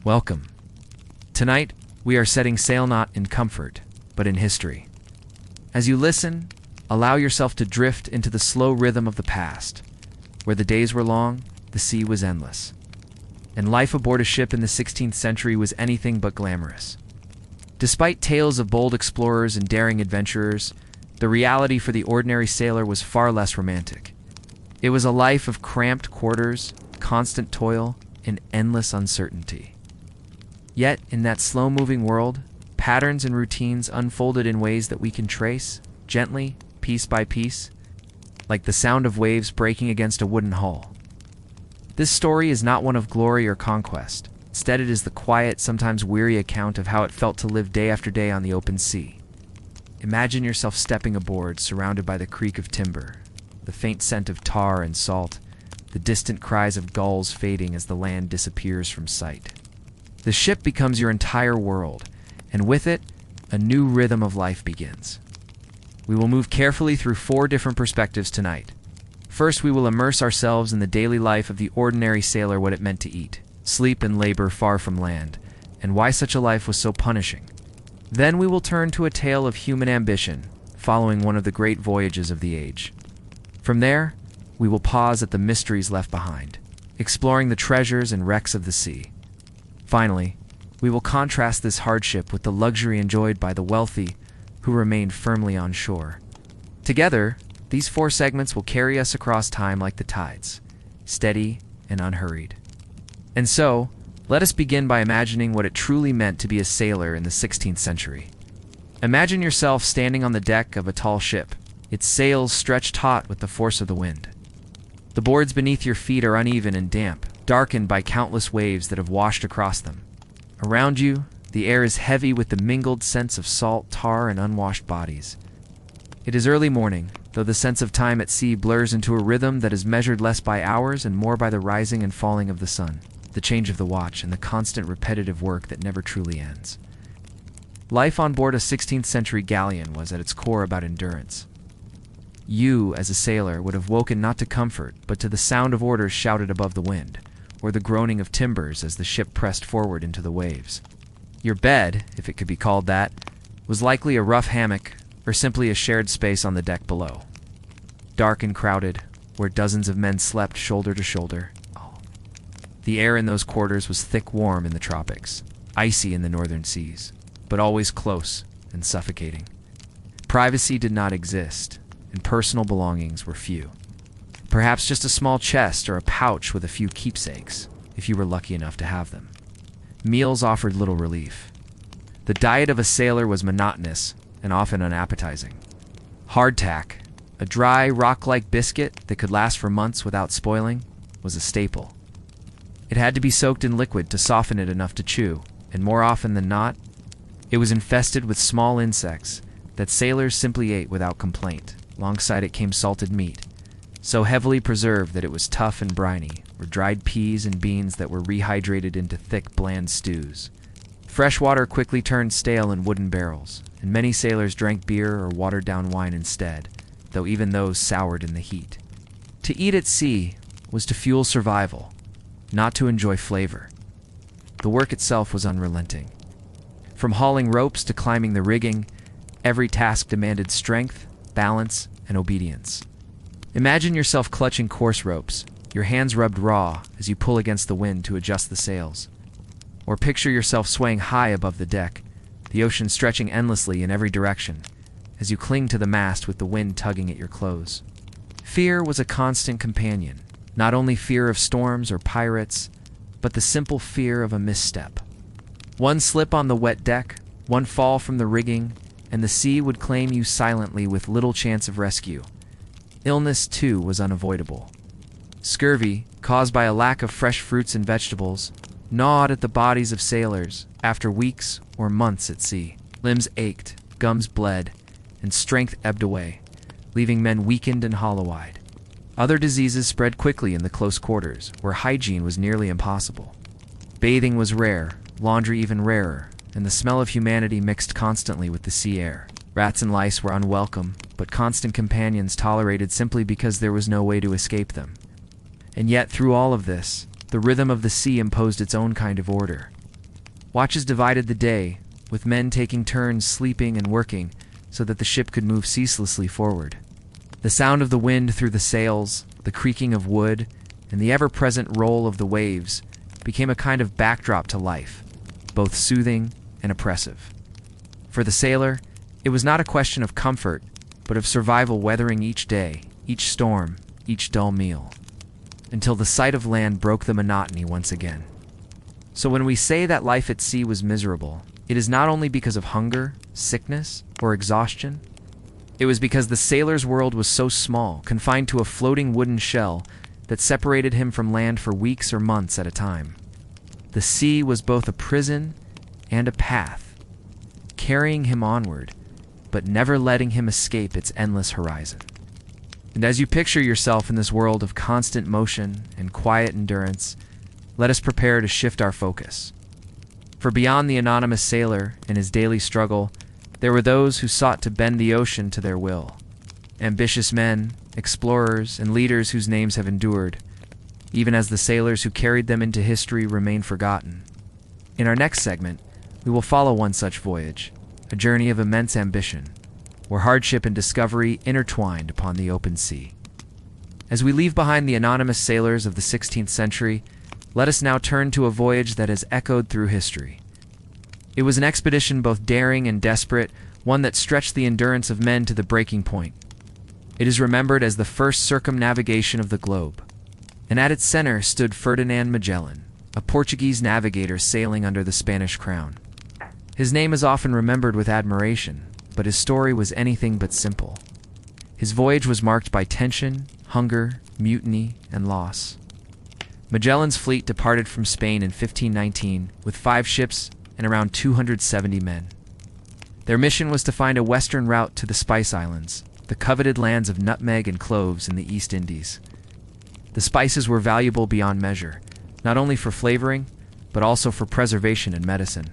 Welcome. Tonight, we are setting sail not in comfort, but in history. As you listen, allow yourself to drift into the slow rhythm of the past, where the days were long, the sea was endless, and life aboard a ship in the 16th century was anything but glamorous. Despite tales of bold explorers and daring adventurers, the reality for the ordinary sailor was far less romantic. It was a life of cramped quarters, constant toil, and endless uncertainty. Yet, in that slow-moving world, patterns and routines unfolded in ways that we can trace, gently, piece by piece, like the sound of waves breaking against a wooden hull. This story is not one of glory or conquest. Instead, it is the quiet, sometimes weary account of how it felt to live day after day on the open sea. Imagine yourself stepping aboard, surrounded by the creak of timber, the faint scent of tar and salt, the distant cries of gulls fading as the land disappears from sight. The ship becomes your entire world, and with it, a new rhythm of life begins. We will move carefully through 4 different perspectives tonight. First, we will immerse ourselves in the daily life of the ordinary sailor, what it meant to eat, sleep, and labor far from land, and why such a life was so punishing. Then we will turn to a tale of human ambition, following one of the great voyages of the age. From there, we will pause at the mysteries left behind, exploring the treasures and wrecks of the sea. Finally, we will contrast this hardship with the luxury enjoyed by the wealthy who remained firmly on shore. Together, these 4 segments will carry us across time like the tides, steady and unhurried. And so, let us begin by imagining what it truly meant to be a sailor in the 16th century. Imagine yourself standing on the deck of a tall ship, its sails stretched taut with the force of the wind. The boards beneath your feet are uneven and damp, darkened by countless waves that have washed across them. Around you, the air is heavy with the mingled scents of salt, tar, and unwashed bodies. It is early morning, though the sense of time at sea blurs into a rhythm that is measured less by hours and more by the rising and falling of the sun, the change of the watch, and the constant repetitive work that never truly ends. Life on board a 16th century galleon was at its core about endurance. You, as a sailor, would have woken not to comfort, but to the sound of orders shouted above the wind, or the groaning of timbers as the ship pressed forward into the waves. Your bed, if it could be called that, was likely a rough hammock or simply a shared space on the deck below. Dark and crowded, where dozens of men slept shoulder to shoulder. The air in those quarters was thick warm in the tropics, icy in the northern seas, but always close and suffocating. Privacy did not exist, and personal belongings were few. Perhaps just a small chest or a pouch with a few keepsakes, if you were lucky enough to have them. Meals offered little relief. The diet of a sailor was monotonous and often unappetizing. Hardtack, a dry, rock-like biscuit that could last for months without spoiling, was a staple. It had to be soaked in liquid to soften it enough to chew, and more often than not, it was infested with small insects that sailors simply ate without complaint. Alongside it came salted meat, so heavily preserved that it was tough and briny, or dried peas and beans that were rehydrated into thick, bland stews. Fresh water quickly turned stale in wooden barrels, and many sailors drank beer or watered-down wine instead, though even those soured in the heat. To eat at sea was to fuel survival, not to enjoy flavor. The work itself was unrelenting. From hauling ropes to climbing the rigging, every task demanded strength, balance, and obedience. Imagine yourself clutching coarse ropes, your hands rubbed raw as you pull against the wind to adjust the sails. Or picture yourself swaying high above the deck, the ocean stretching endlessly in every direction, as you cling to the mast with the wind tugging at your clothes. Fear was a constant companion, not only fear of storms or pirates, but the simple fear of a misstep. One slip on the wet deck, one fall from the rigging, and the sea would claim you silently with little chance of rescue. Illness, too, was unavoidable. Scurvy, caused by a lack of fresh fruits and vegetables, gnawed at the bodies of sailors after weeks or months at sea. Limbs ached, gums bled, and strength ebbed away, leaving men weakened and hollow-eyed. Other diseases spread quickly in the close quarters, where hygiene was nearly impossible. Bathing was rare, laundry even rarer, and the smell of humanity mixed constantly with the sea air. Rats and lice were unwelcome, but constant companions tolerated simply because there was no way to escape them. And yet, through all of this, the rhythm of the sea imposed its own kind of order. Watches divided the day, with men taking turns sleeping and working so that the ship could move ceaselessly forward. The sound of the wind through the sails, the creaking of wood, and the ever-present roll of the waves became a kind of backdrop to life, both soothing and oppressive. For the sailor, it was not a question of comfort, but of survival, weathering each day, each storm, each dull meal, until the sight of land broke the monotony once again. So when we say that life at sea was miserable, it is not only because of hunger, sickness, or exhaustion. It was because the sailor's world was so small, confined to a floating wooden shell that separated him from land for weeks or months at a time. The sea was both a prison and a path, carrying him onward, but never letting him escape its endless horizon. And as you picture yourself in this world of constant motion and quiet endurance, let us prepare to shift our focus. For beyond the anonymous sailor and his daily struggle, there were those who sought to bend the ocean to their will. Ambitious men, explorers, and leaders whose names have endured, even as the sailors who carried them into history remain forgotten. In our next segment, we will follow one such voyage, a journey of immense ambition, where hardship and discovery intertwined upon the open sea. As we leave behind the anonymous sailors of the 16th century, let us now turn to a voyage that has echoed through history. It was an expedition both daring and desperate, one that stretched the endurance of men to the breaking point. It is remembered as the first circumnavigation of the globe, and at its center stood Ferdinand Magellan, a Portuguese navigator sailing under the Spanish crown. His name is often remembered with admiration, but his story was anything but simple. His voyage was marked by tension, hunger, mutiny, and loss. Magellan's fleet departed from Spain in 1519 with 5 ships and around 270 men. Their mission was to find a western route to the Spice Islands, the coveted lands of nutmeg and cloves in the East Indies. The spices were valuable beyond measure, not only for flavoring, but also for preservation and medicine.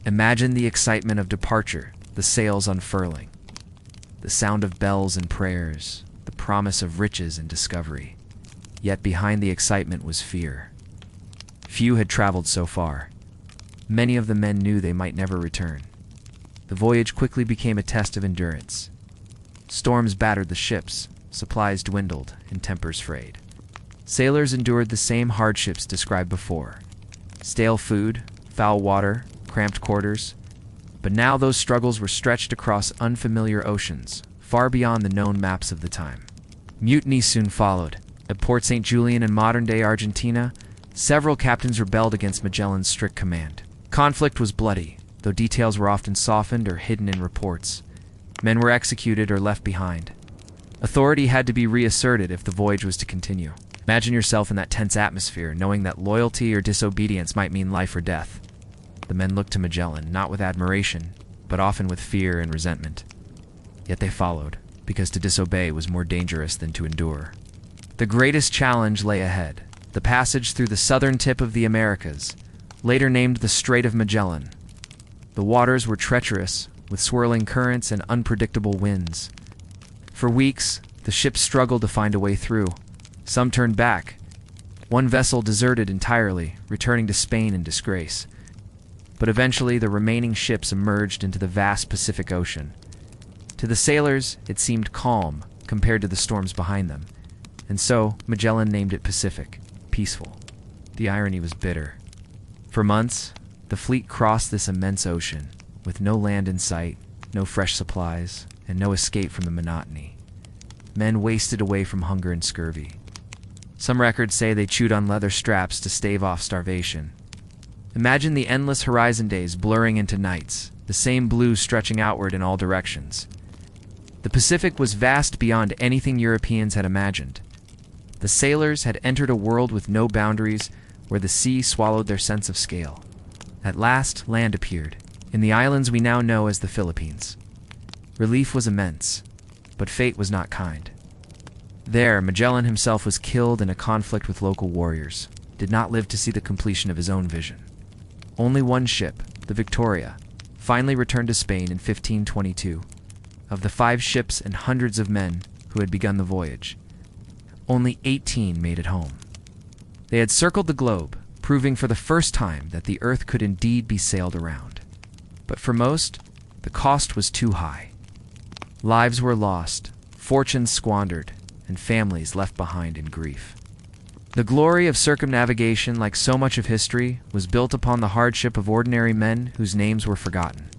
Imagine the excitement of departure, the sails unfurling, the sound of bells and prayers, the promise of riches and discovery. Yet behind the excitement was fear. Few had traveled so far. Many of the men knew they might never return. The voyage quickly became a test of endurance. Storms battered the ships, supplies dwindled, and tempers frayed. Sailors endured the same hardships described before: stale food, foul water, cramped quarters. But now those struggles were stretched across unfamiliar oceans, far beyond the known maps of the time. Mutiny soon followed. At Port St. Julian in modern-day Argentina, several captains rebelled against Magellan's strict command. Conflict was bloody, though details were often softened or hidden in reports. Men were executed or left behind. Authority had to be reasserted if the voyage was to continue. Imagine yourself in that tense atmosphere, knowing that loyalty or disobedience might mean life or death. The men looked to Magellan, not with admiration, but often with fear and resentment. Yet they followed, because to disobey was more dangerous than to endure. The greatest challenge lay ahead, the passage through the southern tip of the Americas, later named the Strait of Magellan. The waters were treacherous, with swirling currents and unpredictable winds. For weeks, the ships struggled to find a way through. Some turned back. One vessel deserted entirely, returning to Spain in disgrace. But eventually the remaining ships emerged into the vast Pacific Ocean. To the sailors, it seemed calm compared to the storms behind them, and so Magellan named it Pacific, peaceful. The irony was bitter. For months, the fleet crossed this immense ocean, with no land in sight, no fresh supplies, and no escape from the monotony. Men wasted away from hunger and scurvy. Some records say they chewed on leather straps to stave off starvation. Imagine the endless horizon days blurring into nights, the same blue stretching outward in all directions. The Pacific was vast beyond anything Europeans had imagined. The sailors had entered a world with no boundaries, where the sea swallowed their sense of scale. At last, land appeared, in the islands we now know as the Philippines. Relief was immense, but fate was not kind. There, Magellan himself was killed in a conflict with local warriors, did not live to see the completion of his own vision. Only one ship, the Victoria, finally returned to Spain in 1522. Of the 5 ships and hundreds of men who had begun the voyage, only 18 made it home. They had circled the globe, proving for the first time that the earth could indeed be sailed around. But for most, the cost was too high. Lives were lost, fortunes squandered, and families left behind in grief. The glory of circumnavigation, like so much of history, was built upon the hardship of ordinary men whose names were forgotten.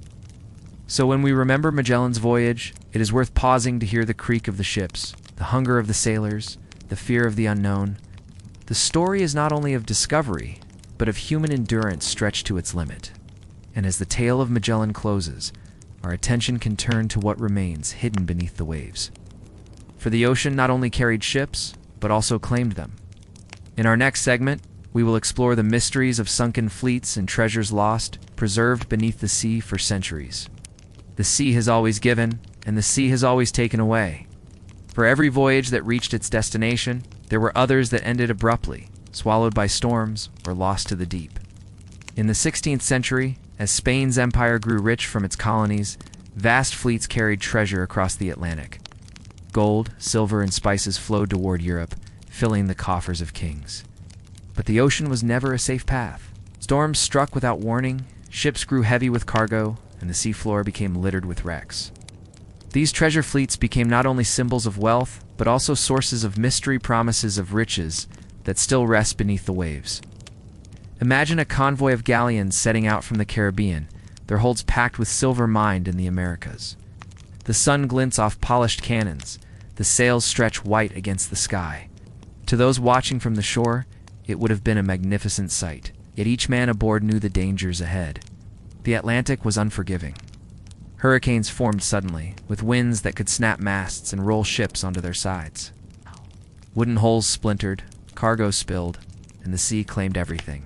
So when we remember Magellan's voyage, it is worth pausing to hear the creak of the ships, the hunger of the sailors, the fear of the unknown. The story is not only of discovery, but of human endurance stretched to its limit. And as the tale of Magellan closes, our attention can turn to what remains hidden beneath the waves. For the ocean not only carried ships, but also claimed them. In our next segment, we will explore the mysteries of sunken fleets and treasures lost, preserved beneath the sea for centuries. The sea has always given, and the sea has always taken away. For every voyage that reached its destination, there were others that ended abruptly, swallowed by storms or lost to the deep. In the 16th century, as Spain's empire grew rich from its colonies, vast fleets carried treasure across the Atlantic. Gold, silver, and spices flowed toward Europe, filling the coffers of kings. But the ocean was never a safe path. Storms struck without warning, ships grew heavy with cargo, and the seafloor became littered with wrecks. These treasure fleets became not only symbols of wealth, but also sources of mystery, promises of riches that still rest beneath the waves. Imagine a convoy of galleons setting out from the Caribbean, their holds packed with silver mined in the Americas. The sun glints off polished cannons, the sails stretch white against the sky. To those watching from the shore, it would have been a magnificent sight, yet each man aboard knew the dangers ahead. The Atlantic was unforgiving. Hurricanes formed suddenly, with winds that could snap masts and roll ships onto their sides. Wooden hulls splintered, cargo spilled, and the sea claimed everything.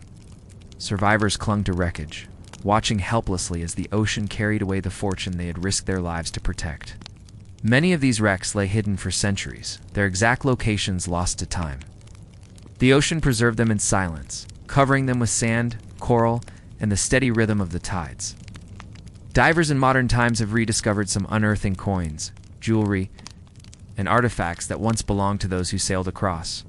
Survivors clung to wreckage, watching helplessly as the ocean carried away the fortune they had risked their lives to protect. Many of these wrecks lay hidden for centuries, their exact locations lost to time. The ocean preserved them in silence, covering them with sand, coral, and the steady rhythm of the tides. Divers in modern times have rediscovered some unearthing coins, jewelry, and artifacts that once belonged to those who sailed across.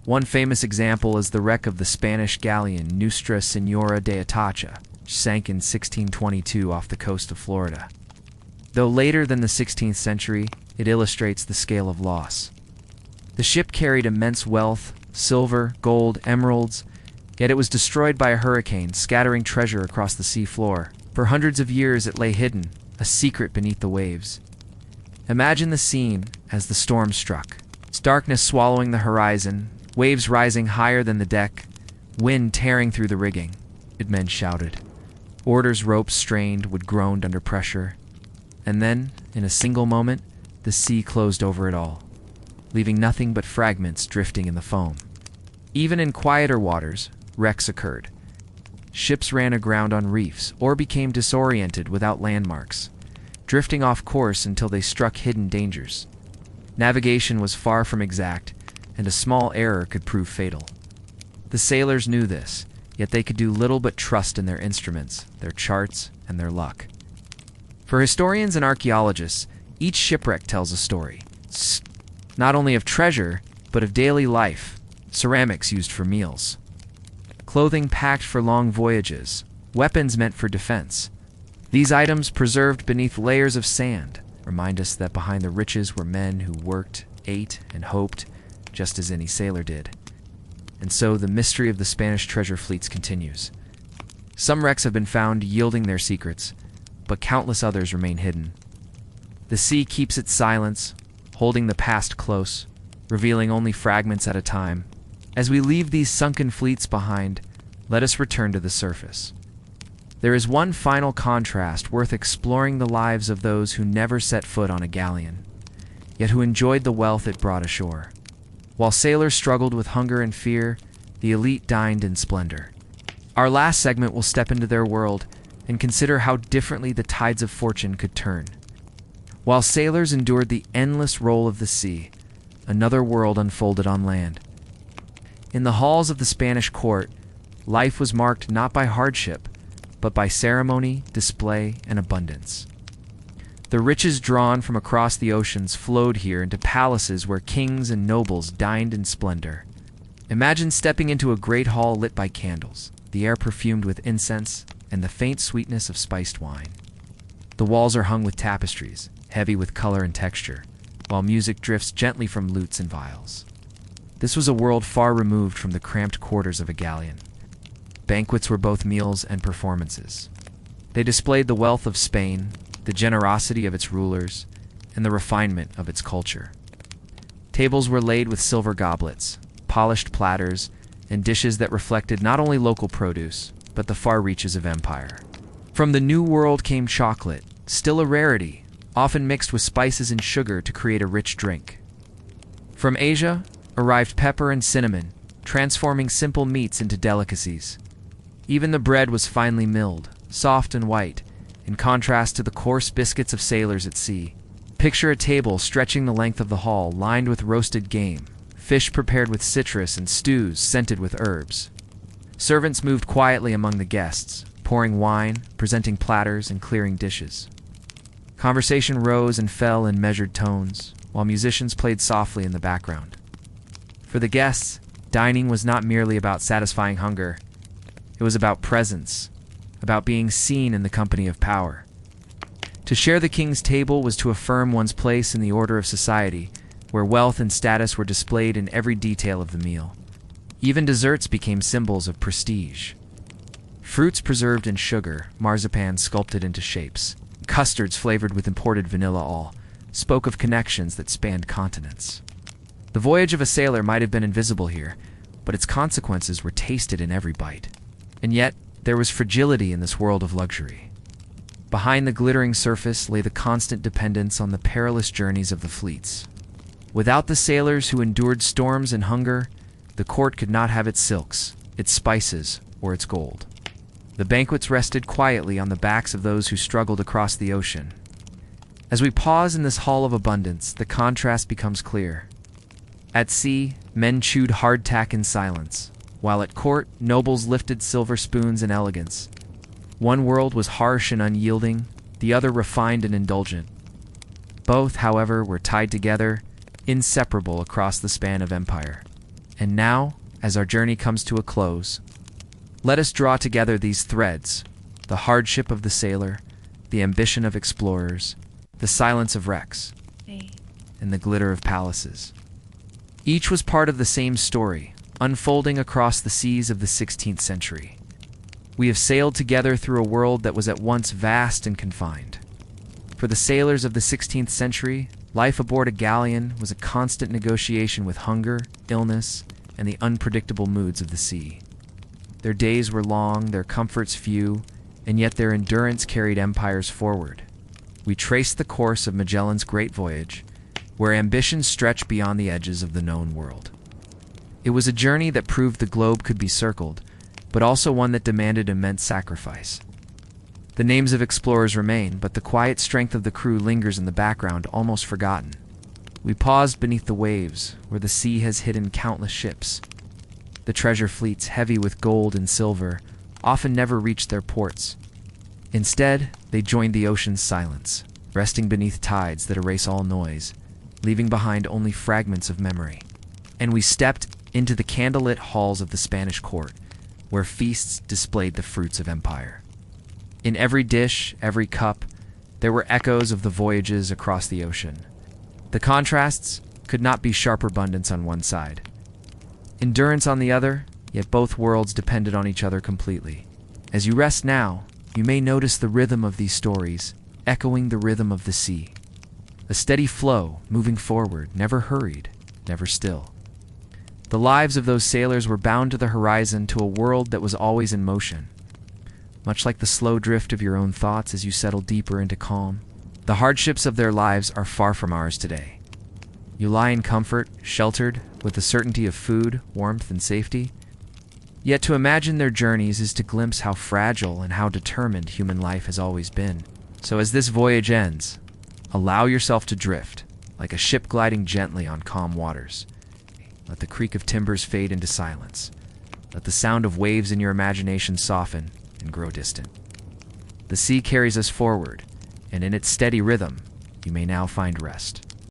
One famous example is the wreck of the Spanish galleon Nuestra Señora de Atocha, which sank in 1622 off the coast of Florida. Though later than the 16th century, it illustrates the scale of loss. The ship carried immense wealth, silver, gold, emeralds, yet it was destroyed by a hurricane, scattering treasure across the sea floor. For hundreds of years it lay hidden, a secret beneath the waves. Imagine the scene as the storm struck. Its darkness swallowing the horizon, waves rising higher than the deck, wind tearing through the rigging. Men shouted. Oars' ropes strained, would groaned under pressure. And then, in a single moment, the sea closed over it all, leaving nothing but fragments drifting in the foam. Even in quieter waters, wrecks occurred. Ships ran aground on reefs or became disoriented without landmarks, drifting off course until they struck hidden dangers. Navigation was far from exact, and a small error could prove fatal. The sailors knew this, yet they could do little but trust in their instruments, their charts, and their luck. For historians and archaeologists, each shipwreck tells a story, not only of treasure, but of daily life, ceramics used for meals, clothing packed for long voyages, weapons meant for defense. These items, preserved beneath layers of sand, remind us that behind the riches were men who worked, ate, and hoped, just as any sailor did. And so the mystery of the Spanish treasure fleets continues. Some wrecks have been found yielding their secrets, but countless others remain hidden. The sea keeps its silence, holding the past close, revealing only fragments at a time. As we leave these sunken fleets behind, let us return to the surface. There is one final contrast worth exploring: the lives of those who never set foot on a galleon, yet who enjoyed the wealth it brought ashore. While sailors struggled with hunger and fear, the elite dined in splendor. Our last segment will step into their world and consider how differently the tides of fortune could turn. While sailors endured the endless roll of the sea, another world unfolded on land. In the halls of the Spanish court, life was marked not by hardship, but by ceremony, display, and abundance. The riches drawn from across the oceans flowed here into palaces where kings and nobles dined in splendor. Imagine stepping into a great hall lit by candles, the air perfumed with incense, and the faint sweetness of spiced wine. The walls are hung with tapestries, heavy with color and texture, while music drifts gently from lutes and viols. This was a world far removed from the cramped quarters of a galleon. Banquets were both meals and performances. They displayed the wealth of Spain, the generosity of its rulers, and the refinement of its culture. Tables were laid with silver goblets, polished platters, and dishes that reflected not only local produce, but the far reaches of empire. From the New World came chocolate, still a rarity, often mixed with spices and sugar to create a rich drink. From Asia arrived pepper and cinnamon, transforming simple meats into delicacies. Even the bread was finely milled, soft and white, in contrast to the coarse biscuits of sailors at sea. Picture a table stretching the length of the hall, lined with roasted game, fish prepared with citrus, and stews scented with herbs. Servants moved quietly among the guests, pouring wine, presenting platters, and clearing dishes. Conversation rose and fell in measured tones, while musicians played softly in the background. For the guests, dining was not merely about satisfying hunger. It was about presence, about being seen in the company of power. To share the king's table was to affirm one's place in the order of society, where wealth and status were displayed in every detail of the meal. Even desserts became symbols of prestige. Fruits preserved in sugar, marzipan sculpted into shapes, custards flavored with imported vanilla all, spoke of connections that spanned continents. The voyage of a sailor might have been invisible here, but its consequences were tasted in every bite. And yet, there was fragility in this world of luxury. Behind the glittering surface lay the constant dependence on the perilous journeys of the fleets. Without the sailors who endured storms and hunger, the court could not have its silks, its spices, or its gold. The banquets rested quietly on the backs of those who struggled across the ocean. As we pause in this hall of abundance, the contrast becomes clear. At sea, men chewed hardtack in silence, while at court, nobles lifted silver spoons in elegance. One world was harsh and unyielding, the other refined and indulgent. Both, however, were tied together, inseparable across the span of empire. And now, as our journey comes to a close, let us draw together these threads: the hardship of the sailor, the ambition of explorers, the silence of wrecks, and the glitter of palaces. Each was part of the same story, unfolding across the seas of the 16th century. We have sailed together through a world that was at once vast and confined. For the sailors of the 16th century, life aboard a galleon was a constant negotiation with hunger, illness, and the unpredictable moods of the sea. Their days were long, their comforts few, and yet their endurance carried empires forward. We traced the course of Magellan's great voyage, where ambitions stretched beyond the edges of the known world. It was a journey that proved the globe could be circled, but also one that demanded immense sacrifice. The names of explorers remain, but the quiet strength of the crew lingers in the background, almost forgotten. We paused beneath the waves, where the sea has hidden countless ships. The treasure fleets, heavy with gold and silver, often never reached their ports. Instead, they joined the ocean's silence, resting beneath tides that erase all noise, leaving behind only fragments of memory. And we stepped into the candlelit halls of the Spanish court, where feasts displayed the fruits of empire. In every dish, every cup, there were echoes of the voyages across the ocean. The contrasts could not be sharp abundance on one side, endurance on the other, yet both worlds depended on each other completely. As you rest now, you may notice the rhythm of these stories, echoing the rhythm of the sea. A steady flow, moving forward, never hurried, never still. The lives of those sailors were bound to the horizon, to a world that was always in motion. Much like the slow drift of your own thoughts as you settle deeper into calm, the hardships of their lives are far from ours today. You lie in comfort, sheltered, with the certainty of food, warmth, and safety. Yet to imagine their journeys is to glimpse how fragile and how determined human life has always been. So as this voyage ends, allow yourself to drift, like a ship gliding gently on calm waters. Let the creak of timbers fade into silence. Let the sound of waves in your imagination soften and grow distant. The sea carries us forward, and in its steady rhythm, you may now find rest.